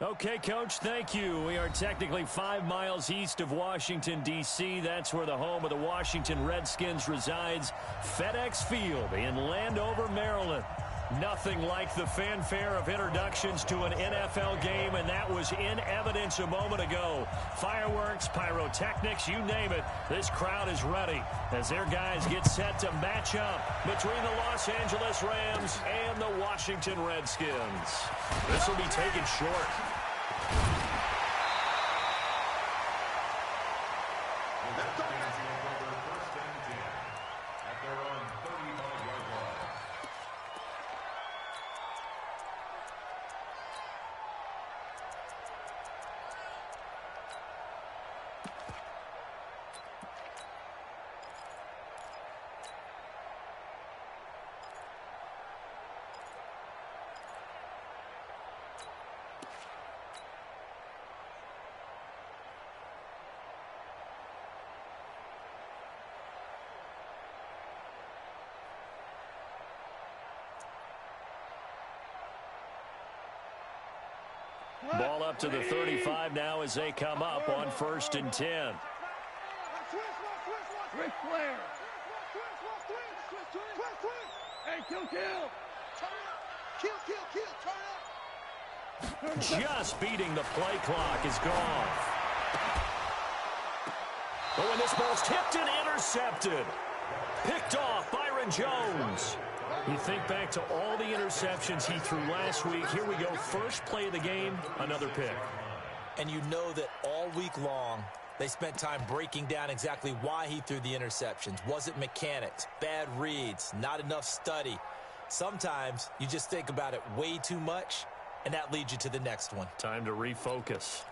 Okay, Coach, thank you. We are technically 5 miles east of Washington, D.C. That's where the home of the Washington Redskins resides, FedEx Field in Landover, Maryland. Nothing like the fanfare of introductions to an NFL game, and that was in evidence a moment ago. Fireworks, pyrotechnics, you name it. This crowd is ready as their guys get set to match up between the Los Angeles Rams and the Washington Redskins. This will be taken short. Ball up to the 35 now as they come up on 1st and 10. Hey, kill. Just beating the play clock is gone. Oh, and this ball's tipped and intercepted. Picked off Byron Jones. You think back to all the interceptions he threw last week. Here we go, first play of the game, another pick. And you know that all week long, they spent time breaking down exactly why he threw the interceptions. Was it mechanics, bad reads, not enough study? Sometimes you just think about it way too much, and that leads you to the next one. Time to refocus.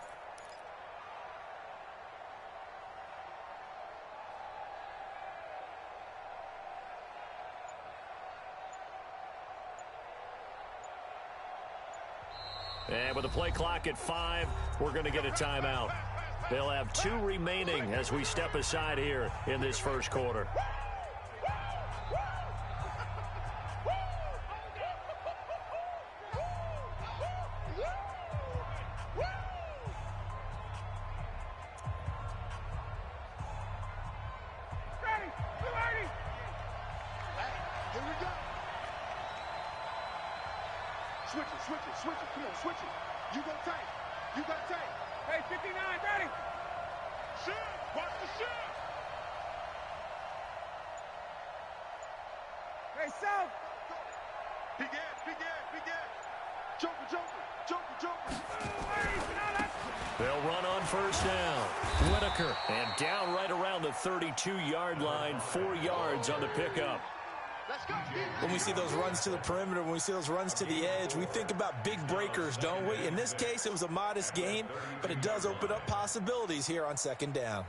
And with the play clock at 5, we're going to get a timeout. They'll have 2 remaining as we step aside here in this first quarter. Switch it. Come on, switch it. You go tight. Hey, 59, ready. Shoot. Watch the shoot. Hey, South. Big ass. Joker. They'll run on 1st down. Whitaker. And down right around the 32-yard line. 4 yards on the pickup. When we see those runs to the perimeter, when we see those runs to the edge, we think about big breakers, don't we? In this case, it was a modest gain, but it does open up possibilities here on 2nd down.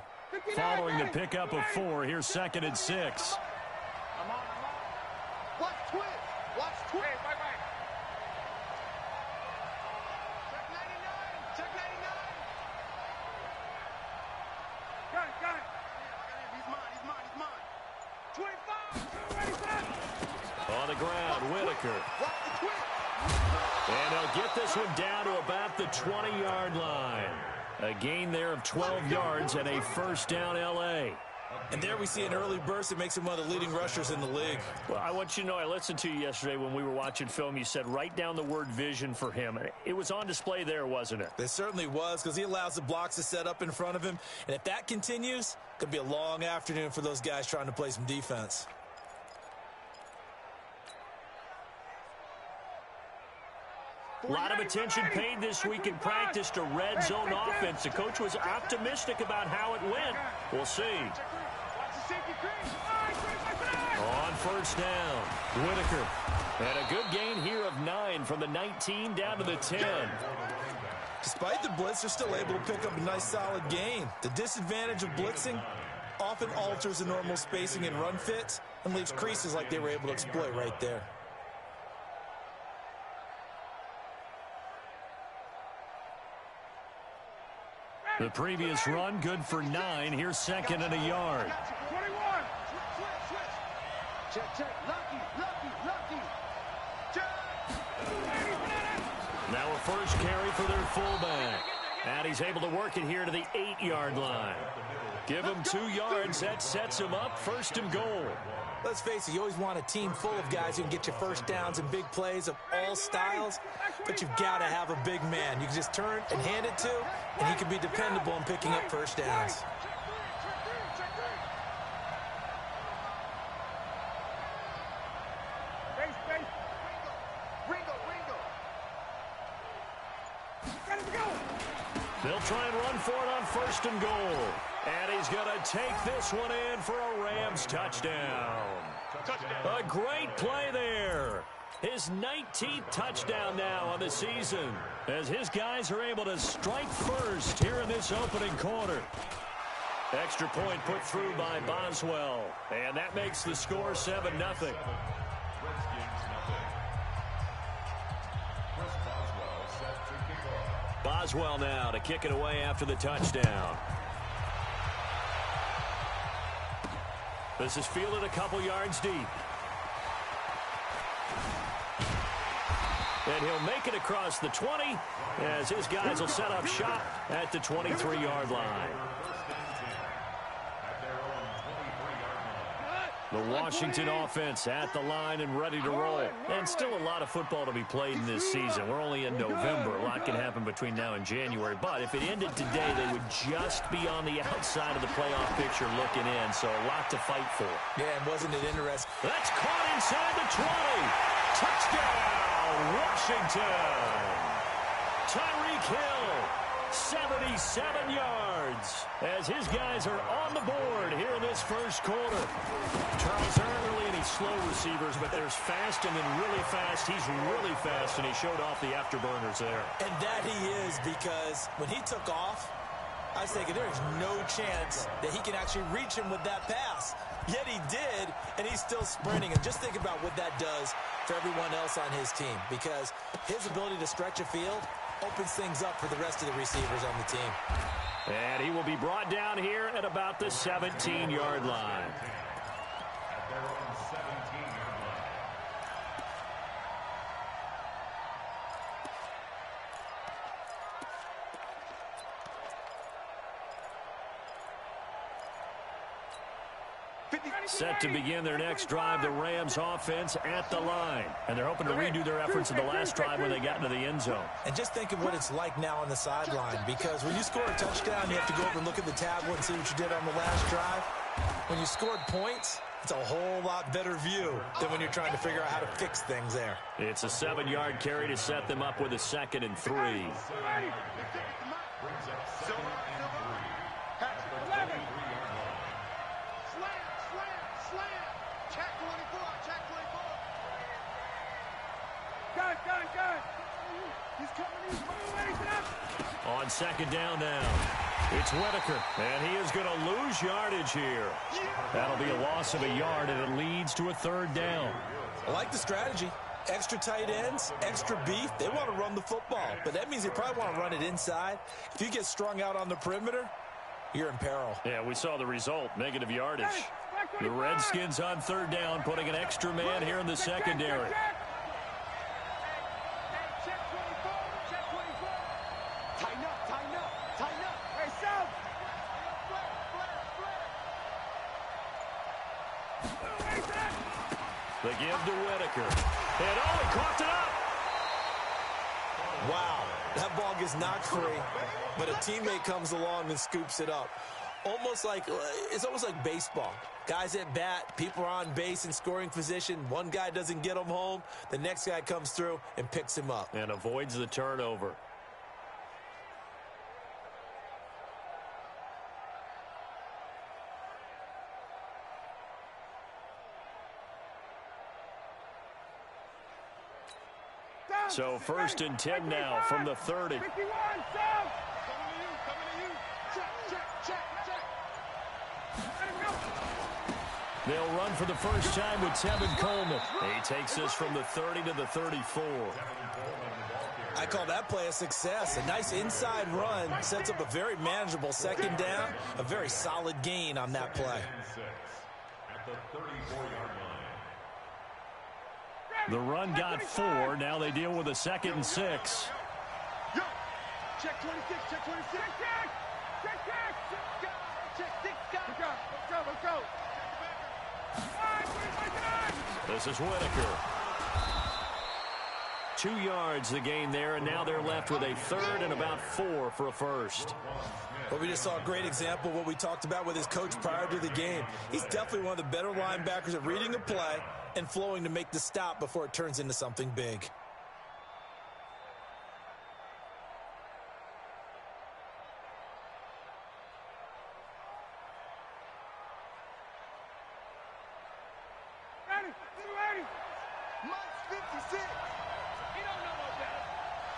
Following the pickup of 4, here's 2nd and 6. Watch twist. Hey, right. Check 99. Got it. He's mine. 25. On the ground, Whitaker. And he'll get this one down to about the 20-yard line. A gain there of 12 yards and a 1st down L.A. And there we see an early burst that makes him one of the leading rushers in the league. Well, I want you to know, I listened to you yesterday when we were watching film. You said write down the word vision for him. It was on display there, wasn't it? It certainly was, because he allows the blocks to set up in front of him. And if that continues, it could be a long afternoon for those guys trying to play some defense. A lot of attention paid this week in practice to red zone offense. The coach was optimistic about how it went. We'll see. On 1st down, Whitaker. And a good gain here of 9 from the 19 down to the 10. Despite the blitz, they're still able to pick up a nice solid gain. The disadvantage of blitzing often alters the normal spacing and run fits and leaves creases like they were able to exploit right there. The previous run, good for 9. Here's 2nd and a yard. 21. Check. Lucky. Check. Now a first carry for their fullback. And he's able to work it here to the 8-yard line. Give him 2 yards. That sets him up 1st and goal. Let's face it, you always want a team full of guys who can get you first downs and big plays of all styles, but you've got to have a big man you can just turn and hand it to, and he can be dependable in picking up first downs. They'll try and run for it on 1st and goal. And he's going to take this one in for a Rams touchdown. A great play there. His 19th touchdown now on the season, as his guys are able to strike first here in this opening quarter. Extra point put through by Boswell. And that makes the score 7-0. Boswell now to kick it away after the touchdown. This is fielded a couple yards deep. And he'll make it across the 20 as his guys will set up shop at the 23-yard line. The Washington offense at the line and ready to roll. And still a lot of football to be played in this season. We're only in November. A lot can happen between now and January. But if it ended today, they would just be on the outside of the playoff picture looking in. So a lot to fight for. Yeah, and wasn't it interesting? That's caught inside the 20. Touchdown, Washington. Tyreek Hill, 77 yards, as his guys are on the board here in this first quarter. Charles, there aren't really any slow receivers, but there's fast and then really fast. He's really fast, and he showed off the afterburners there. And that he is, because when he took off, I was thinking there is no chance that he can actually reach him with that pass. Yet he did, and he's still sprinting. And just think about what that does for everyone else on his team, because his ability to stretch a field opens things up for the rest of the receivers on the team. And he will be brought down here at about the 17-yard line. Set to begin their next drive, the Rams offense at the line. And they're hoping to redo their efforts in the last drive when they got into the end zone. And just think of what it's like now on the sideline, because when you score a touchdown, you have to go over and look at the tablet and see what you did on the last drive. When you scored points, it's a whole lot better view than when you're trying to figure out how to fix things there. It's a 7-yard carry to set them up with a 2nd and 3. On 2nd down now, it's Whitaker, and he is going to lose yardage here. That'll be a loss of a yard, and it leads to a 3rd down. I like the strategy. Extra tight ends, extra beef. They want to run the football, but that means they probably want to run it inside. If you get strung out on the perimeter, you're in peril. Yeah, we saw the result, negative yardage. The Redskins on 3rd down, putting an extra man here in the secondary. They give to Whitaker. And oh, he coughed it up. Wow, that ball gets knocked free, but a teammate comes along and scoops it up. It's almost like baseball. Guys at bat, people are on base in scoring position. One guy doesn't get him home. The next guy comes through and picks him up. And avoids the turnover. So 1st and 10 now from the 30. They'll run for the first time with Tevin Coleman. He takes this from the 30 to the 34. I call that play a success. A nice inside run sets up a very manageable 2nd down. A very solid gain on that play. At the 34-yard line. The run got 4. Now they deal with a 2nd and 6. Yo, check 26, check 26. Check, check, check, check, check 6, let's go, let's go. This is Whitaker. 2 yards the gain there, and now they're left with a 3rd and about 4 for a first. Well, we just saw a great example of what we talked about with his coach prior to the game. He's definitely one of the better linebackers at reading a play and flowing to make the stop before it turns into something big. Ready. Mike's 56. He don't know no better.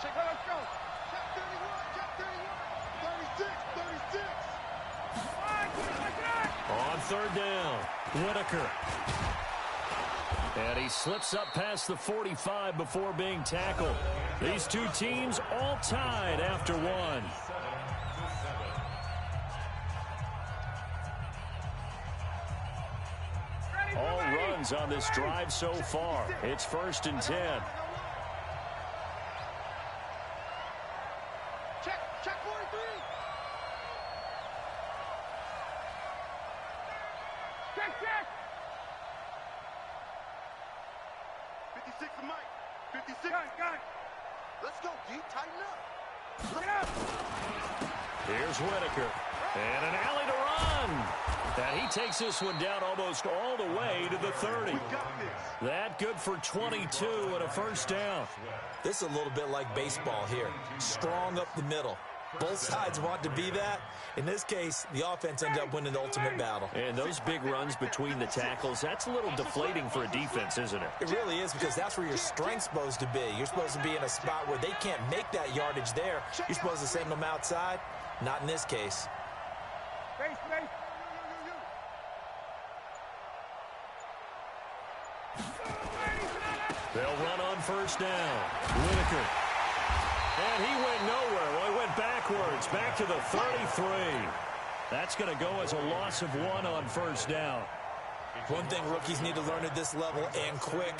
Check, let's go. Check 31, check 31. 36, 36. On 3rd down, Whitaker. And he slips up past the 45 before being tackled. These two teams all tied after 1. All runs on this drive so far. It's 1st and 10. Check 43. Check. 56 to Mike. 56. Got it. Let's go, D. Tighten up. Get up. Here's Whitaker. And an alley to run. And he takes this one down almost all the way to the 30. We got this. That good for 22 and a 1st down. This is a little bit like baseball here. Strong up the middle. Both sides want to be that. In this case, the offense ended up winning the ultimate battle. And those big runs between the tackles, that's a little deflating for a defense, isn't it? It really is, because that's where your strength's supposed to be. You're supposed to be in a spot where they can't make that yardage there. You're supposed to send them outside. Not in this case. Base. They'll run on 1st down. Whitaker. And he went nowhere. Well, he went backwards, back to the 33. That's going to go as a loss of 1 on 1st down. One thing rookies need to learn at this level, and quick,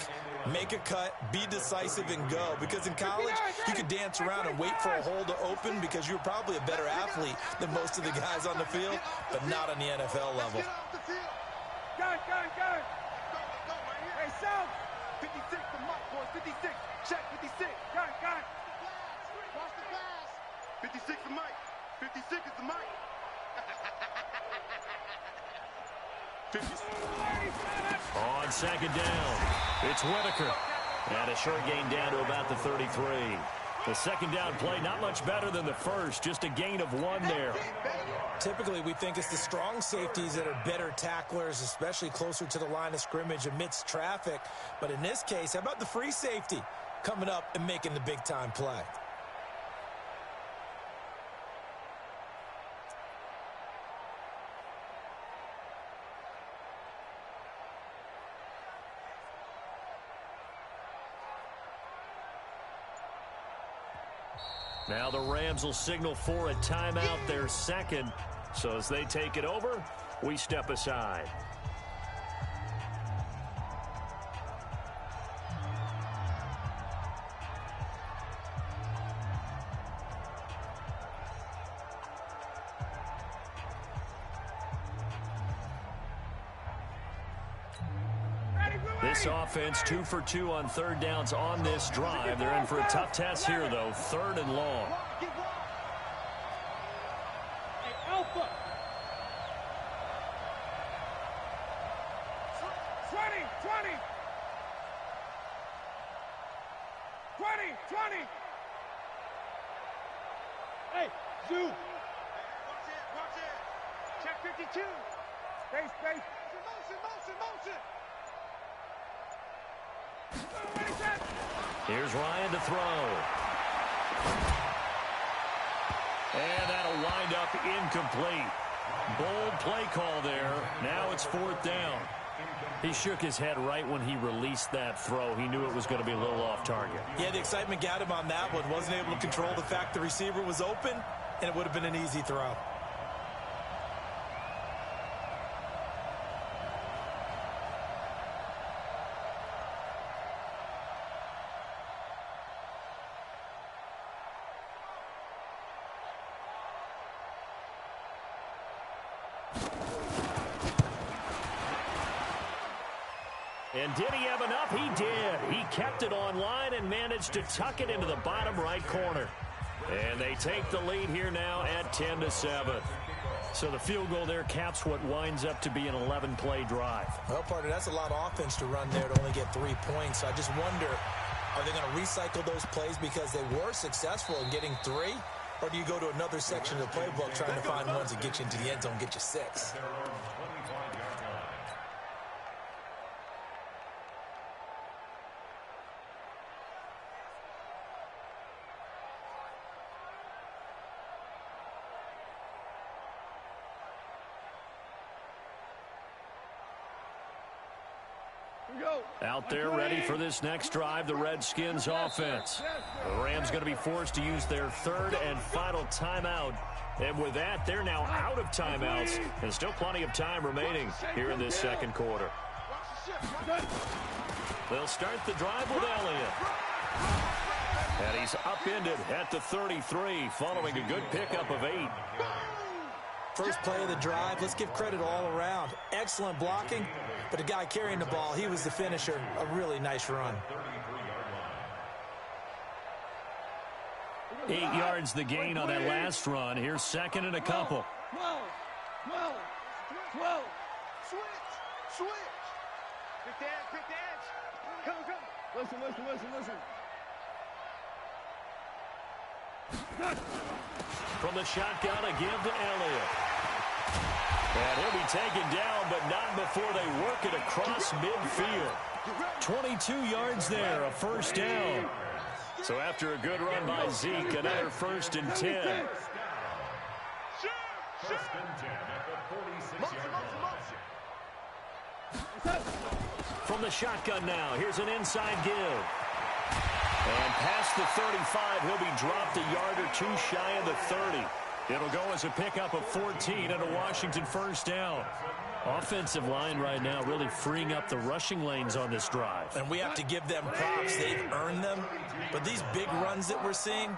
make a cut, be decisive, and go. Because in college, you could dance around and wait for a hole to open because you're probably a better athlete than most of the guys on the field, but not on the NFL level. Got it. Hey, South. 56 to Mike, boys. 56. Check 56. Got it. Watch the pass. 56 to Mike. 56 is the Mike. 56. On 2nd down, it's Whitaker. And a short gain down to about the 33. The 2nd down play, not much better than the first, just a gain of 1 there. Typically, we think it's the strong safeties that are better tacklers, especially closer to the line of scrimmage amidst traffic. But in this case, how about the free safety coming up and making the big-time play? Now the Rams will signal for a timeout, their 2nd. So as they take it over, we step aside. This offense 2 for 2 on 3rd downs on this drive. They're in for a tough test here, though. 3rd and long. Hey, Alpha. 20. Hey, Zoo. Watch it. Check 52. Space. Motion. Here's Ryan to throw. And that'll wind up incomplete. Bold play call there. Now it's 4th down. He shook his head right when he released that throw. He knew it was going to be a little off target. Yeah, the excitement got him on that one. Wasn't able to control the fact the receiver was open, and it would have been an easy throw. And did he have enough? He did. He kept it online and managed to tuck it into the bottom right corner. And they take the lead here now at 10-7. So the field goal there caps what winds up to be an 11-play drive. Well, partner, that's a lot of offense to run there to only get 3 points. So I just wonder, are they going to recycle those plays because they were successful in getting 3? Or do you go to another section of the playbook trying to find ones that get you into the end zone, get you 6? Out there ready for this next drive, the Redskins offense. The Rams going to be forced to use their 3rd and final timeout. And with that, they're now out of timeouts. And still plenty of time remaining here in this 2nd quarter. They'll start the drive with Elliott. And he's upended at the 33 following a good pickup of 8. First play of the drive, let's give credit all around. Excellent blocking, but the guy carrying the ball, he was the finisher. A really nice run. 8 yards the gain on that last run. Here's 2nd and a couple. 12. Switch. Pick the edge. Come. Listen. From the shotgun, a give to Elliott. And he'll be taken down, but not before they work it across midfield. 22 yards there, a 1st down. So after a good run by Zeke, another 1st and 10. From the shotgun now, here's an inside give. And past the 35, he'll be dropped a yard or 2 shy of the 30. It'll go as a pickup of 14 and a Washington 1st down. Offensive line right now really freeing up the rushing lanes on this drive. And we have to give them props. They've earned them. But these big runs that we're seeing,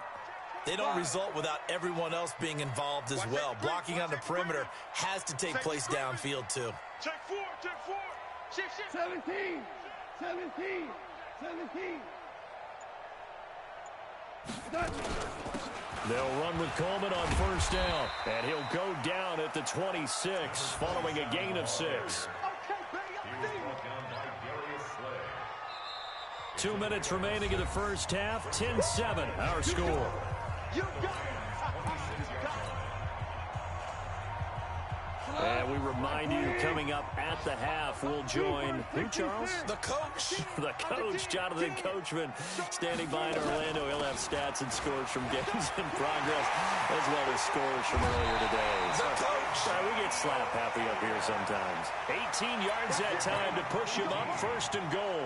they don't result without everyone else being involved as well. Blocking on the perimeter has to take place downfield too. Check 4. 17. They'll run with Coleman on 1st down. And he'll go down at the 26 following a gain of 6. 2 minutes remaining in the 1st half. 10-7 our score. And we remind you, coming up at the half, we'll join, who, Charles? The coach. The coach, Jonathan Coachman, standing by in Orlando. He'll have stats and scores from games in progress, as well as scores from earlier today. The coach. We get slap happy up here sometimes. 18 yards that time to push him up, 1st and goal.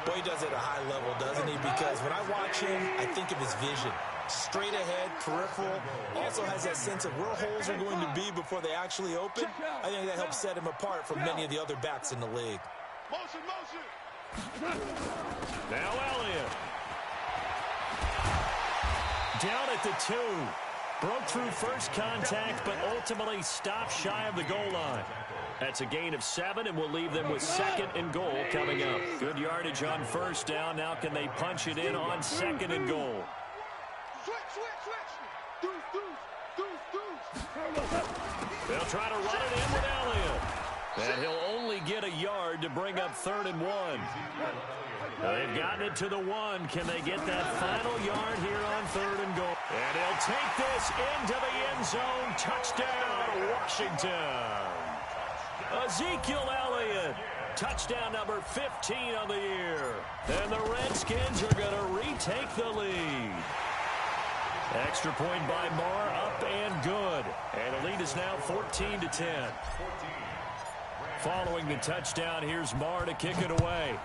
Boy, he does it at a high level, doesn't he? Because when I watch him, I think of his vision. Straight ahead, peripheral, also has that sense of where holes are going to be before they actually open. I think that helps set him apart from many of the other backs in the league. Motion. Now Elliott. Down at the 2. Broke through first contact, but ultimately stopped shy of the goal line. That's a gain of 7, and we'll leave them with 2nd and goal coming up. Good yardage on 1st down. Now can they punch it in on 2nd and goal? They'll try to run it in with Elliott. And he'll only get a yard to bring up 3rd and 1. They've gotten it to the 1. Can they get that final yard here on 3rd and goal? And he'll take this into the end zone. Touchdown, Washington. Ezekiel Elliott. Touchdown number 15 on the year. And the Redskins are going to retake the lead. Extra point by Marr, up and good. And the lead is now 14-10. Following the touchdown, here's Marr to kick it away.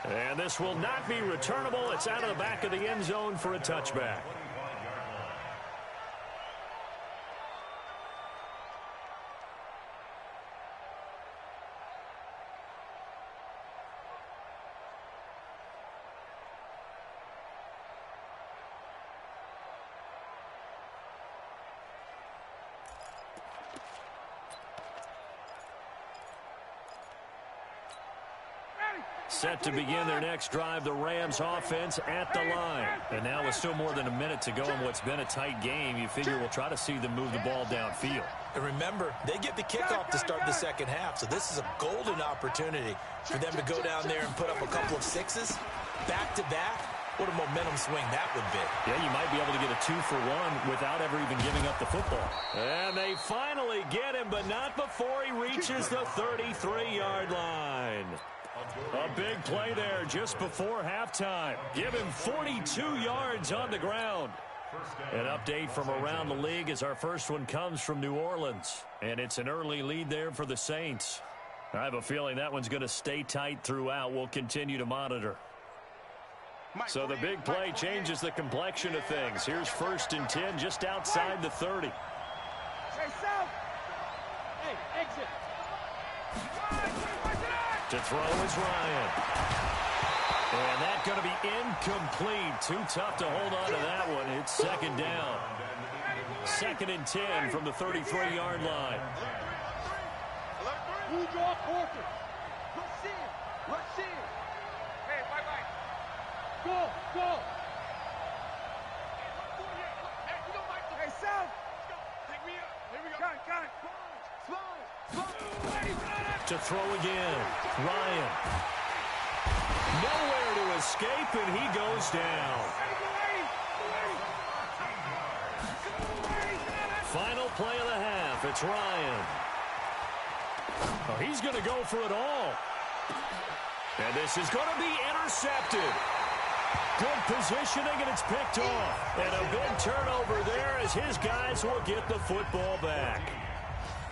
And this will not be returnable. It's out of the back of the end zone for a touchback. Set to begin their next drive, the Rams offense at the line. And now with still more than a minute to go in what's been a tight game, you figure we'll try to see them move the ball downfield. And remember, they get the kickoff to start the second half, so this is a golden opportunity for them to go down there and put up a couple of sixes back-to-back. What a momentum swing that would be. Yeah, you might be able to get a 2-for-1 without ever even giving up the football. And they finally get him, but not before he reaches the 33-yard line. A big play there just before halftime. Give him 42 yards on the ground. An update from around the league as our first one comes from New Orleans. And it's an early lead there for the Saints. I have a feeling that one's going to stay tight throughout. We'll continue to monitor. So the big play changes the complexion of things. Here's 1st and 10 just outside the 30. Hey, South. Hey, exit. To throw is Ryan. And that's going to be incomplete. Too tough to hold on to that one. It's 2nd down. 2nd and 10 from the 33-yard line. Who draw Porter? Rush in. Rush in. Hey, bye-bye. Go, go. Hey, South. Pick me up. Here we go. Gun. To throw again. Ryan. Nowhere to escape, and he goes down. Final play of the half. It's Ryan. Oh, he's going to go for it all. And this is going to be intercepted. Good positioning, and it's picked off. And a big turnover there as his guys will get the football back.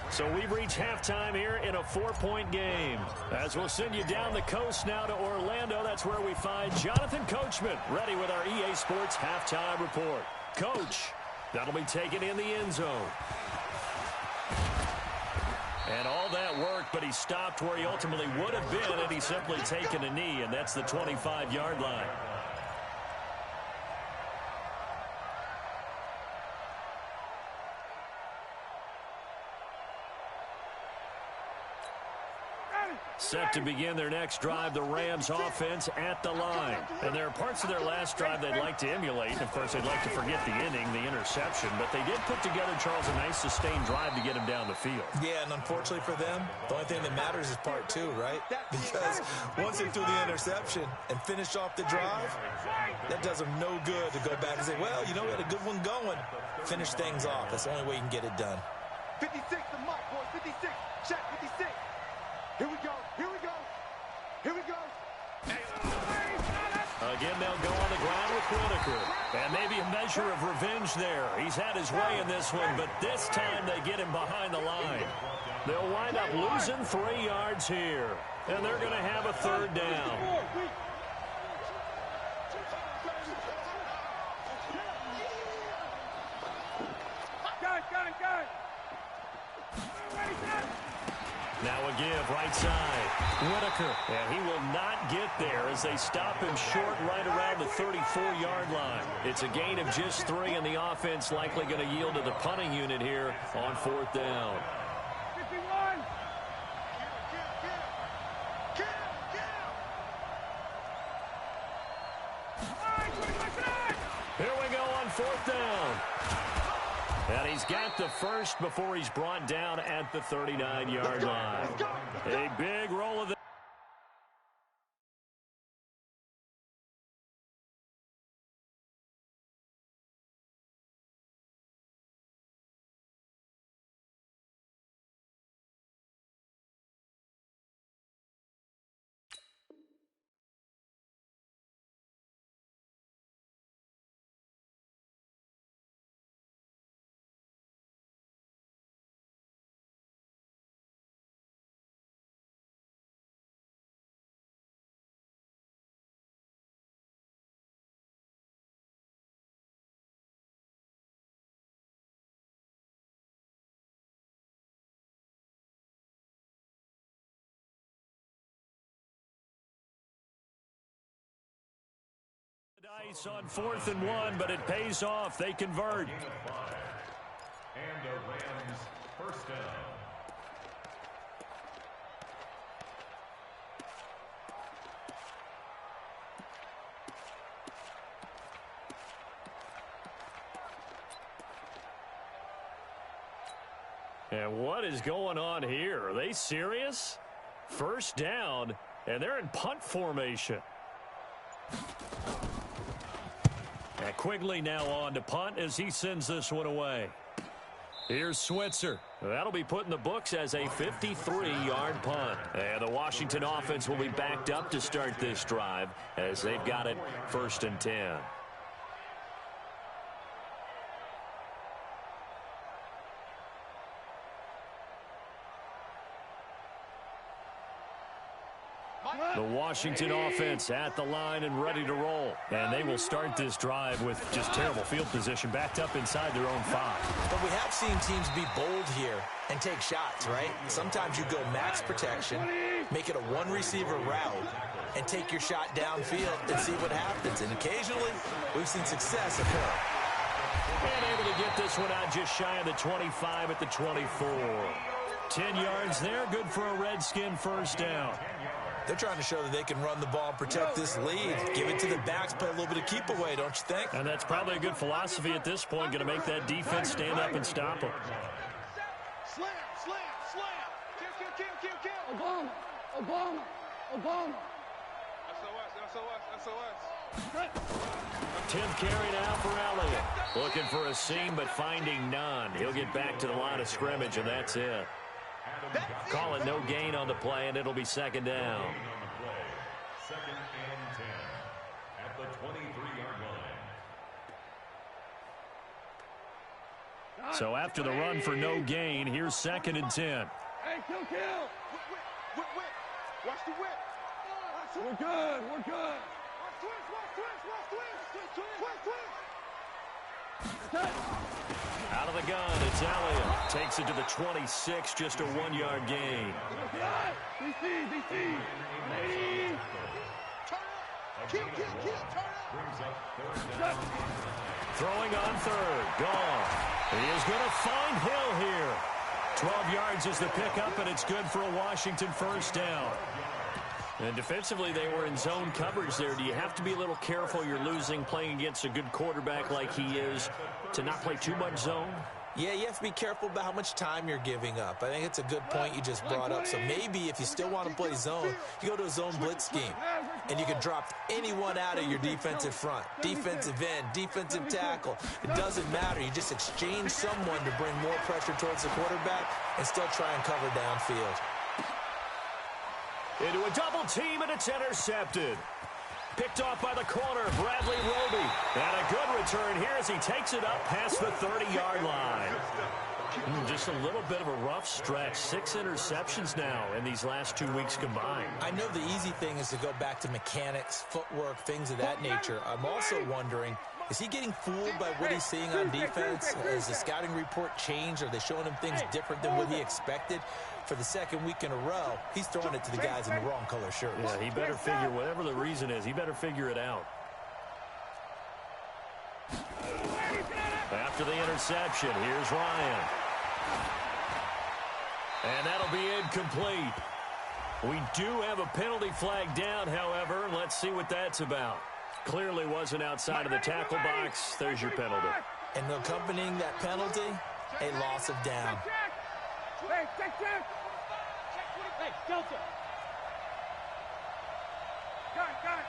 So we've reached halftime here in a 4-point game. As we'll send you down the coast now to Orlando, that's where we find Jonathan Coachman ready with our EA Sports halftime report. Coach, that'll be taken in the end zone. And all that worked, but he stopped where he ultimately would have been had he simply taken a knee, and that's the 25-yard line. Set to begin their next drive, the Rams offense at the line. And there are parts of their last drive they'd like to emulate. And, of course, they'd like to forget the inning, the interception. But they did put together, Charles, a nice sustained drive to get him down the field. Yeah, and unfortunately for them, the only thing that matters is part 2, right? Because once they threw the interception and finished off the drive, that does them no good to go back and say, well, you know, we had a good one going. Finish things off. That's the only way you can get it done. 56, the mark, boys. 56. Check 56. Here we go. Here we go. Here we go. Again, they'll go on the ground with Whitaker. And maybe a measure of revenge there. He's had his way in this one, but this time they get him behind the line. They'll wind up losing 3 yards here. And they're going to have a 3rd down. Gun. Now a give, right side. Whitaker, and he will not get there as they stop him short right around the 34-yard line. It's a gain of just 3, and the offense likely going to yield to the punting unit here on 4th down. 51. Here we go on 4th down. And he's got the first before he's brought down at the 39-yard line. A big roll of the dice on 4th and 1, but it pays off. They convert. And the Rams first down. And what is going on here? Are they serious? First down, and they're in punt formation. And Quigley now on to punt as he sends this one away. Here's Switzer. That'll be put in the books as a 53-yard punt. And the Washington offense will be backed up to start this drive as they've got it 1st and 10. The Washington offense at the line and ready to roll. And they will start this drive with just terrible field position, backed up inside their own 5. But we have seen teams be bold here and take shots, right? Sometimes you go max protection, make it a one-receiver route, and take your shot downfield and see what happens. And occasionally, we've seen success occur. And able to get this one out just shy of the 25 at the 24. 10 yards there, good for a Redskin first down. They're trying to show that they can run the ball and protect this lead. Give it to the backs, play a little bit of keep away, don't you think? And that's probably a good philosophy at this point, going to make that defense stand up and stop them. Slam, slam, slam. Kill. Obama. SOS. 10th carry now for Elliott. Looking for a seam, but finding none. He'll get back to the line of scrimmage, and that's it. Call it no gain on the play, and it'll be 2nd down. 2nd and 10 at the 23-yard line. So after the run for no gain, here's 2nd and 10. Hey, kill. Whip. Watch the whip. We're good. Watch twist. Out of the gun, it's Elliott. Takes it to the 26, just a 1-yard gain. DC. Kill. Throwing on 3rd, gone. He is going to find Hill here. 12 yards is the pickup, and it's good for a Washington first down. And defensively, they were in zone coverage there. Do you have to be a little careful? You're losing, playing against a good quarterback like he is, to not play too much zone? Yeah, you have to be careful about how much time you're giving up. I think it's a good point you just brought up. So maybe if you still want to play zone, you go to a zone blitz scheme. And you can drop anyone out of your defensive front. Defensive end, defensive tackle. It doesn't matter. You just exchange someone to bring more pressure towards the quarterback and still try and cover downfield. Into a double team, and it's intercepted. Picked off by the corner, Bradley Roby. And a good return here as he takes it up past the 30-yard line. Just a little bit of a rough stretch. 6 interceptions now in these last 2 weeks combined. I know the easy thing is to go back to mechanics, footwork, things of that nature. I'm also wondering, is he getting fooled by what he's seeing on defense? Has the scouting report changed? Are they showing him things different than what he expected? For the 2nd week in a row, he's throwing it to the guys in the wrong color shirts. Yeah, he better figure, whatever the reason is, he better figure it out. After the interception, here's Ryan. And that'll be incomplete. We do have a penalty flag down, however. Let's see what that's about. Clearly wasn't outside of the tackle box. There's your penalty. And accompanying that penalty, a loss of down. Hey, check. Hey, Delta. Gun.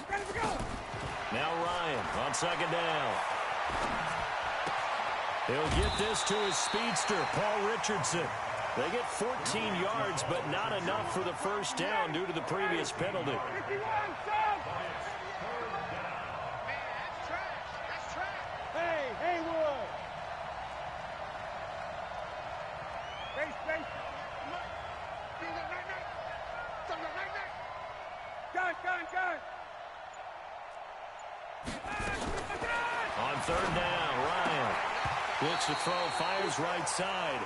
Ready to go. Now Ryan on 2nd down. He'll get this to his speedster, Paul Richardson. They get 14 yards, but not enough for the first down due to the previous penalty. 51, That's trash. Hey, Haywood. Base. Gun. On 3rd down, Ryan looks to throw, fires right side,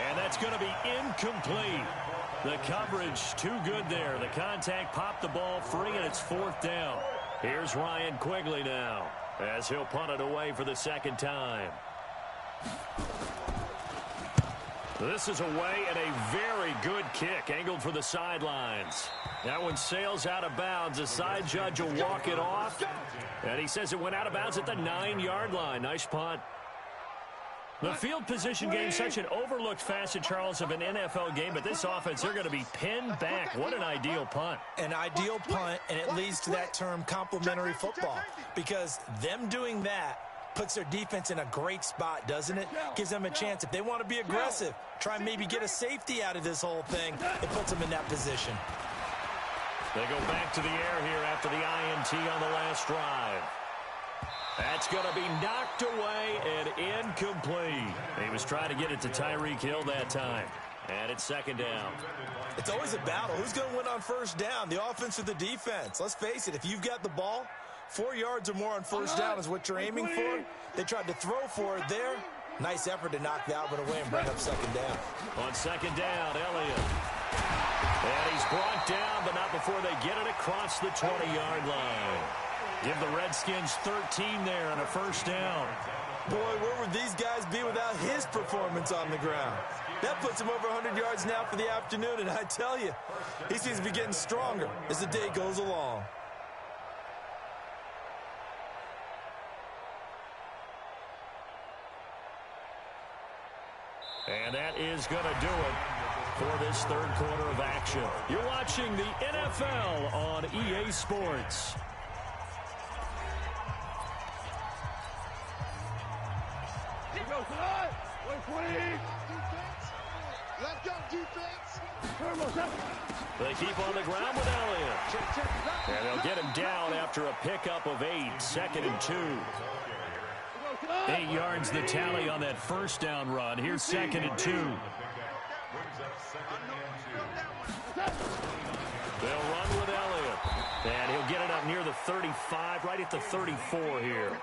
and that's going to be incomplete. The coverage too good there. The contact popped the ball free, and it's 4th down. Here's Ryan Quigley now as he'll punt it away for the 2nd time. This is away and a very good kick, angled for the sidelines. That one sails out of bounds. The side judge will walk it off, and he says it went out of bounds at the 9-yard line. Nice punt. The field position game, such an overlooked facet, Charles, of an NFL game, but this offense, they're going to be pinned back. What an ideal punt. An ideal punt, and it leads to that term complementary football, because them doing that puts their defense in a great spot, doesn't it? Gives them a chance. If they want to be aggressive, try and maybe get a safety out of this whole thing, it puts them in that position. They go back to the air here after the INT on the last drive. That's going to be knocked away and incomplete. He was trying to get it to Tyreek Hill that time. And it's second down. It's always a battle. Who's going to win on first down, the offense or the defense? Let's face it, if you've got the ball, 4 yards or more on first down is what you're aiming for. They tried to throw for it there. Nice effort to knock that one away and bring up second down. On second down, Elliott. And he's brought down, but not before they get it across the 20-yard line. Give the Redskins 13 there on a first down. Boy, where would these guys be without his performance on the ground? That puts him over 100 yards now for the afternoon, and I tell you, he seems to be getting stronger as the day goes along. And that is going to do it for this third quarter of action. You're watching the NFL on EA Sports. They keep on the ground with Elliott. And they'll get him down after a pickup of 8, second and 2. 8 yards the tally on that first down run. Here's second and 2. They'll run with Elliott. And he'll get it up near the 35, right at the 34 here.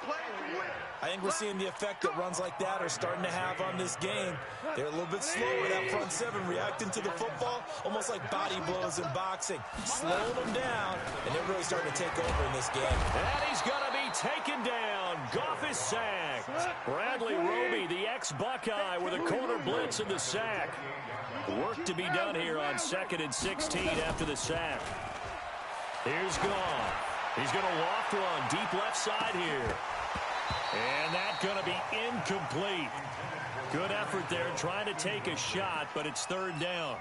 I think we're seeing the effect that runs like that are starting to have on this game. They're a little bit slower, that front seven, reacting to the football, almost like body blows in boxing. Slowing them down, and they're really starting to take over in this game. And he's going to be taken down. Goff is sacked. Bradley Roby, the ex-Buckeye, with a corner blitz in the sack. Work to be done here on second and 16 after the sack. Here's Goff. He's going to loft one deep left side here. And that's going to be incomplete. Good effort there trying to take a shot, but it's third down.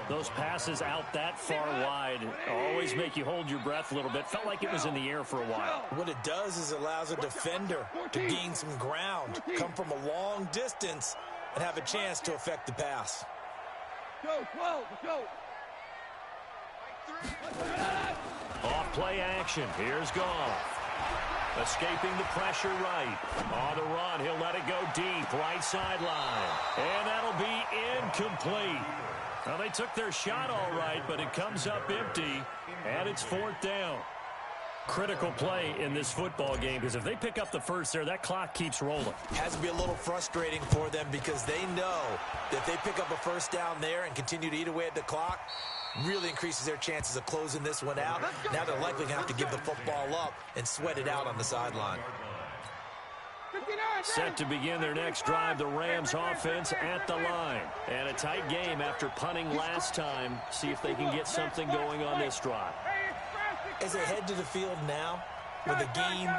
Those passes out that far wide always make you hold your breath a little bit. Felt like it was in the air for a while. What it does is it allows a defender to gain some ground, come from a long distance, and have a chance to affect the pass. Go, 12, go. Off play action. Here's Goff. Escaping the pressure right. On the run, he'll let it go deep, right sideline. And that'll be incomplete. Well, they took their shot all right, but it comes up empty, and it's fourth down. Critical play in this football game, because if they pick up the first there, that clock keeps rolling. Has to be a little frustrating for them because they know that if they pick up a first down there and continue to eat away at the clock, really increases their chances of closing this one out. Now they're likely going to have to give the football up and sweat it out on the sideline. Set to begin their next drive, the Rams offense at the line. And a tight game after punting last time. See if they can get something going on this drive. As they head to the field now, with the game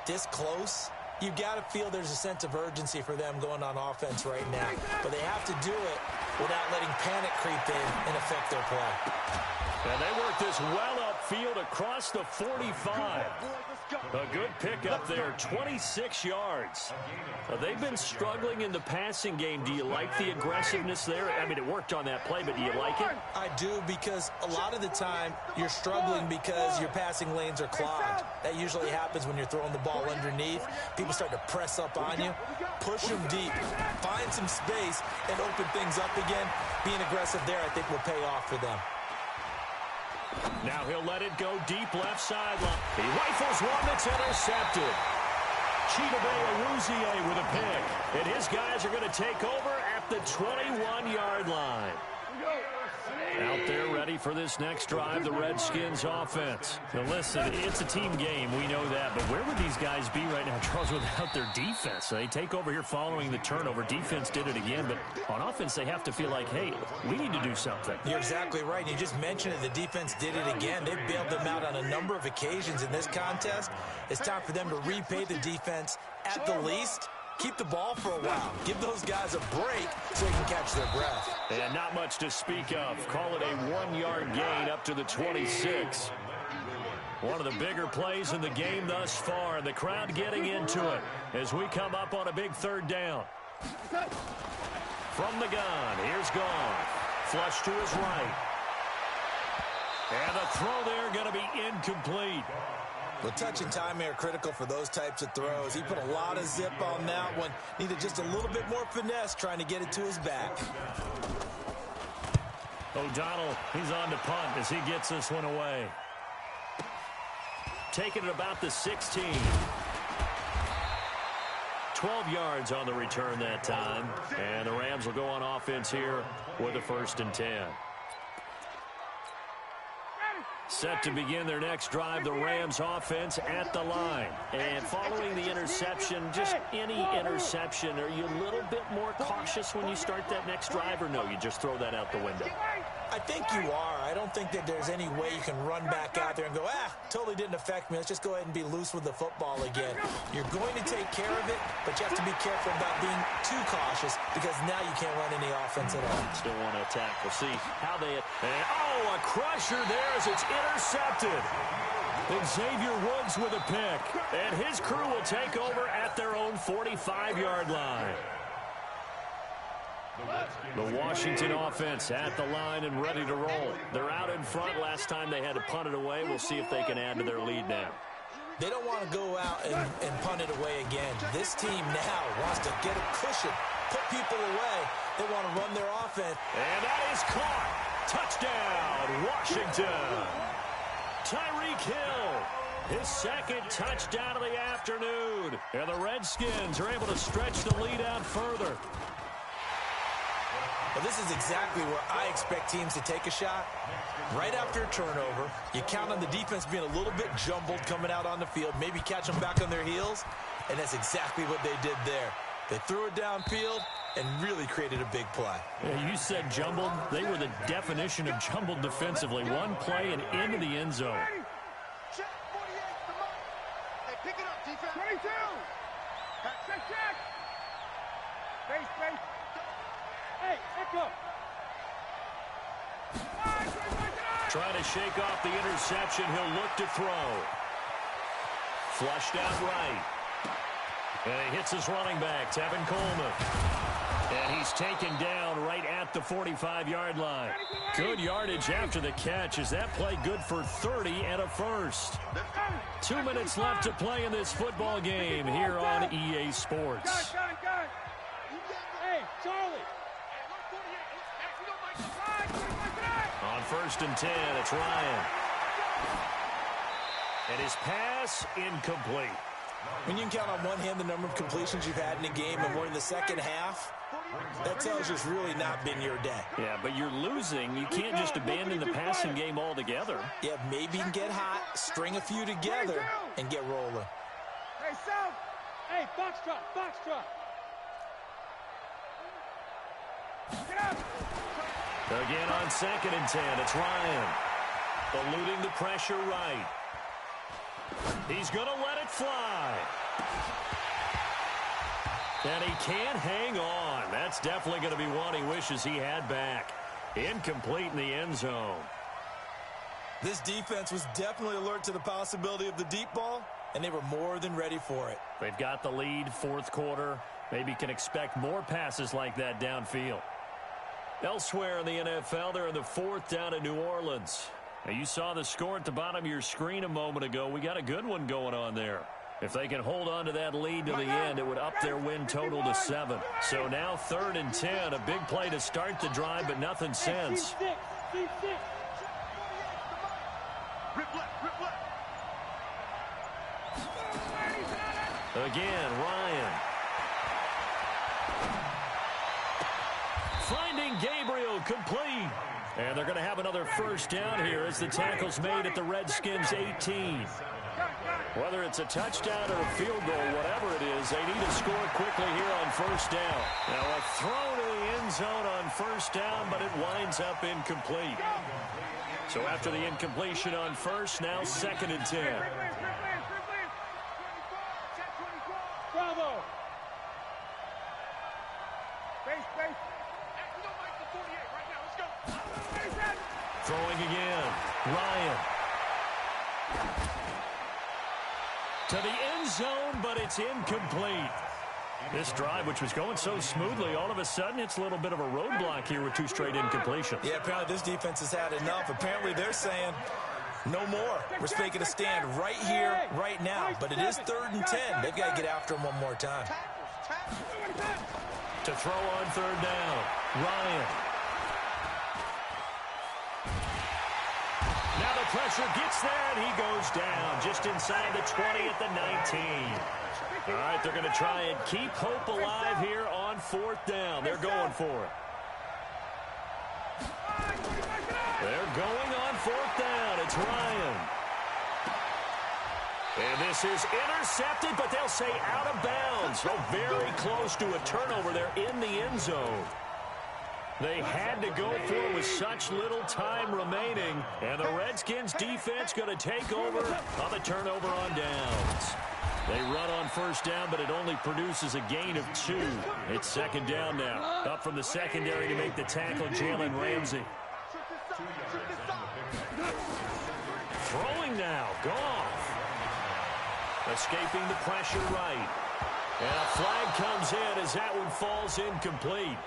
this close, you've got to feel there's a sense of urgency for them going on offense right now. But they have to do it without letting panic creep in and affect their play. And they work this well upfield across the 45. A good pickup there, 26 yards. They've been struggling in the passing game. Do you like the aggressiveness there? I mean, it worked on that play, but do you like it? I do, because a lot of the time you're struggling because your passing lanes are clogged. That usually happens when you're throwing the ball underneath. People start to press up on you. Push them deep. Find some space and open things up again. Being aggressive there, I think, will pay off for them. Now he'll let it go deep left sideline. He rifles one that's intercepted. Chidobe Awuzie with a pick. And his guys are going to take over at the 21-yard line. Out there ready for this next drive, the Redskins offense. Now listen, it's a team game, we know that, but where would these guys be right now, Charles, without their defense? They take over here following the turnover. Defense did it again, but on offense they have to feel like, hey, we need to do something. You're exactly right. You just mentioned it. The defense did it again. They bailed them out on a number of occasions in this contest. It's time for them to repay the defense at the least Keep the ball for a while. Give those guys a break so they can catch their breath. And not much to speak of. Call it a 1-yard gain up to the 26. One of the bigger plays in the game thus far. The crowd getting into it as we come up on a big third down. From the gun, here's Goff. Flush to his right. And the throw there going to be incomplete. Well, touch and timing are critical for those types of throws. He put a lot of zip on that one. Needed just a little bit more finesse trying to get it to his back. O'Donnell, he's on to punt as he gets this one away. Taking it about the 16. 12 yards on the return that time. And the Rams will go on offense here with a 1st and 10. Set to begin their next drive, the Rams offense at the line. And following the interception, just any interception, are you a little bit more cautious when you start that next drive, or no, you just throw that out the window? I think you are. I don't think that there's any way you can run back out there and go, totally didn't affect me. Let's just go ahead and be loose with the football again. You're going to take care of it, but you have to be careful about being too cautious because now you can't run any offense at all. Still want to attack. We'll see how they... a crusher there as it's intercepted. Xavier Woods with a pick. And his crew will take over at their own 45-yard line. The Washington offense at the line and ready to roll. They're out in front. Last time they had to punt it away. We'll see if they can add to their lead now. They don't want to go out and punt it away again. This team now wants to get a cushion, put people away. They want to run their offense. And that is caught. Touchdown, Washington. Tyreek Hill, his 2nd touchdown of the afternoon. And the Redskins are able to stretch the lead out further. Well, this is exactly where I expect teams to take a shot. Right after a turnover, you count on the defense being a little bit jumbled coming out on the field, maybe catch them back on their heels, and that's exactly what they did there. They threw it downfield and really created a big play. Yeah, you said jumbled. They were the definition of jumbled defensively. One play and into the end zone. Check 48, the mark. Hey, pick it up, defense. 22. Check. Base. Hey, echo. Trying to shake off the interception. He'll look to throw. Flushed out right. And he hits his running back, Tevin Coleman. And he's taken down right at the 45-yard line. Good yardage after the catch. Is that play good for 30 and a 1st? 2 minutes left to play in this football game here on EA Sports. Hey, Charlie. On 1st and 10, it's Ryan. And his pass incomplete. When you can count on one hand the number of completions you've had in a game and we're in the second half, that tells you it's really not been your day. Yeah, but you're losing. You can't just abandon the passing game altogether. Yeah, maybe you can get hot, string a few together, and get rolling. Hey, South. Hey, box drop. Get up. Again on 2nd and 10, it's Ryan. Eluding the pressure right. He's going to let it fly. And he can't hang on. That's definitely going to be one he wishes he had back. Incomplete in the end zone. This defense was definitely alert to the possibility of the deep ball, and they were more than ready for it. They've got the lead, 4th quarter. Maybe can expect more passes like that downfield. Elsewhere in the NFL, they're in the 4th down in New Orleans. Now, you saw the score at the bottom of your screen a moment ago. We got a good one going on there. If they can hold on to that lead to the end, it would up their win total to 7. So now 3rd and 10, a big play to start the drive, but nothing since. Again, Ryan. Finding Gabriel complete. And they're going to have another 1st down here as the tackle's made at the Redskins' 18. Whether it's a touchdown or a field goal, whatever it is, they need to score quickly here on 1st down. Now a throw to the end zone on 1st down, but it winds up incomplete. So after the incompletion on 1st, now 2nd and 10. Bravo. Throwing again. Ryan. To the end zone, but it's incomplete. This drive, which was going so smoothly, all of a sudden it's a little bit of a roadblock here with 2 straight incompletions. Yeah, apparently this defense has had enough. Apparently they're saying no more. We're making a stand right here, right now. But it is 3rd and 10. They've got to get after him one more time. To throw on 3rd down, Ryan. Now the pressure gets there, and he goes down just inside the 20 at the 19. All right, they're going to try and keep hope alive here on 4th down. They're going for it. They're going on 4th down. It's Ryan. And this is intercepted, but they'll say out of bounds. So very close to a turnover there in the end zone. They had to go for it with such little time remaining. And the Redskins defense going to take over on the turnover on downs. They run on 1st down, but it only produces a gain of 2. It's 2nd down now. Up from the secondary to make the tackle, Jalen Ramsey. Throwing now, Goff. Escaping the pressure right. And a flag comes in as that one falls incomplete.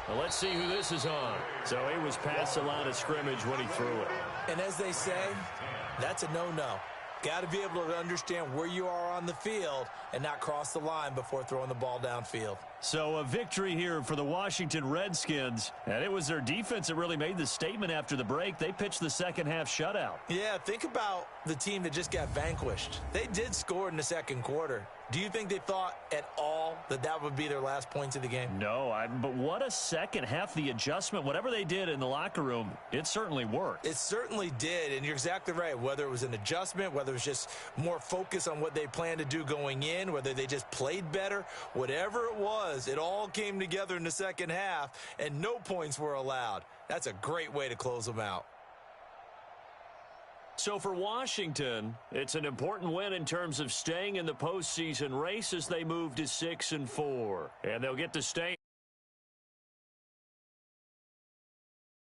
Well, let's see who this is on. So he was past the line of scrimmage when he threw it. And as they say, that's a no-no. Got to be able to understand where you are on the field and not cross the line before throwing the ball downfield. So a victory here for the Washington Redskins. And it was their defense that really made the statement after the break. They pitched the second half shutout. Yeah, think about the team that just got vanquished. They did score in the 2nd quarter. Do you think they thought at all that that would be their last points of the game? No, but what a second half. The adjustment, whatever they did in the locker room, it certainly worked. It certainly did, and you're exactly right. Whether it was an adjustment, whether it was just more focus on what they planned to do going in, whether they just played better, whatever it was, it all came together in the second half, and no points were allowed. That's a great way to close them out. So for Washington, it's an important win in terms of staying in the postseason race as they move to 6-4. And they'll get to stay